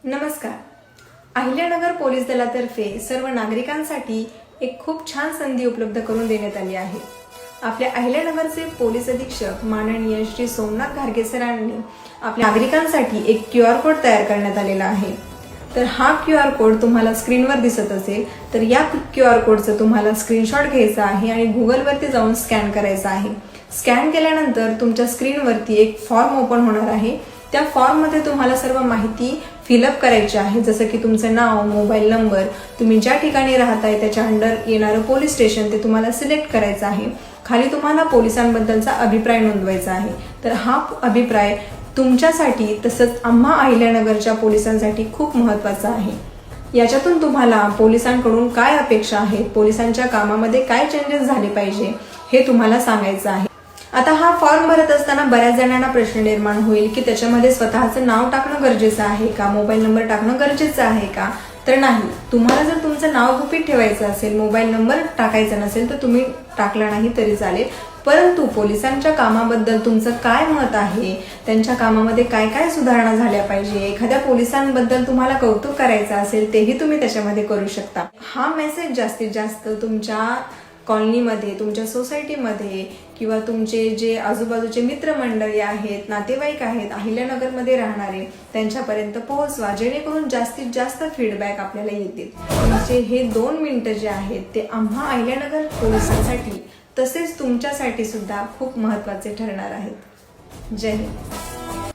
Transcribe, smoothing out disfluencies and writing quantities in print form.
नमस्कार. अहिल्यानगर पोलीस दलातर्फे सर्व नागरिकांसाठी एक खूप छान संधी उपलब्ध करून देण्यात आली आहे. आपल्या अहिल्यानगरचे पोलीस अधीक्षक माननीय श्री सोमनाथ घारगे सरांनी आपल्या नागरिकांसाठी एक QR कोड तयार करण्यात आलेला आहे. तर हा QR कोड तुम्हाला स्क्रीनवर दिसत असेल तर या QR कोडचं तुम्हाला स्क्रीनशॉट घ्यायचा आहे आणि गुगलवरती जाऊन स्कॅन करायचा आहे. स्कॅन केल्यानंतर तुमच्या स्क्रीनवरती एक फॉर्म ओपन होणार आहे. त्या फॉर्ममध्ये तुम्हाला सर्व माहिती फिलअप करायची आहे, जसं की तुमचं नाव, मोबाईल नंबर, तुम्ही ज्या ठिकाणी राहताय त्याच्या अंडर येणारं पोलीस स्टेशन ते तुम्हाला सिलेक्ट करायचं आहे. खाली तुम्हाला पोलिसांबद्दलचा अभिप्राय नोंदवायचा आहे. तर हा अभिप्राय तुमच्यासाठी तसंच आम्हा अहिल्यानगरच्या पोलिसांसाठी खूप महत्त्वाचा आहे. याच्यातून तुम्हाला पोलिसांकडून काय अपेक्षा आहेत, पोलिसांच्या कामामध्ये काय चेंजेस झाले पाहिजे हे तुम्हाला सांगायचं आहे. आता हा फॉर्म भरत असताना बऱ्याच जणांना प्रश्न निर्माण होईल की त्याच्यामध्ये स्वतःचं नाव टाकणं गरजेचं आहे का, मोबाईल नंबर टाकणं गरजेचं आहे का? तर नाही. तुम्हाला जर तुमचं नाव गुपित ठेवायचं असेल, मोबाईल नंबर टाकायचा नसेल तर तुम्ही टाकला नाही तरी चालेल. परंतु पोलिसांच्या कामाबद्दल तुमचं काय मत आहे, त्यांच्या कामामध्ये काय काय सुधारणा झाल्या पाहिजे, एखाद्या पोलिसांबद्दल तुम्हाला कौतुक करायचं असेल तेही तुम्ही त्याच्यामध्ये करू शकता. हा मेसेज जास्तीत जास्त तुमच्या कॉलनीमध्ये, तुमच्या सोसायटीमध्ये किंवा तुमचे जे आजूबाजूचे मित्रमंडळी आहेत, नातेवाईक आहेत, अहिल्यानगरमध्ये राहणारे त्यांच्यापर्यंत पोहोचवा, जेणेकरून जास्तीत जास्त फीडबॅक आपल्याला येतील. तुमचे हे 2 मिनिटं जे आहेत ते आम्हा अहिल्यानगर पोलिसांसाठी तसेच तुमच्यासाठी सुद्धा खूप महत्त्वाचे ठरणार आहेत. जय हिंद.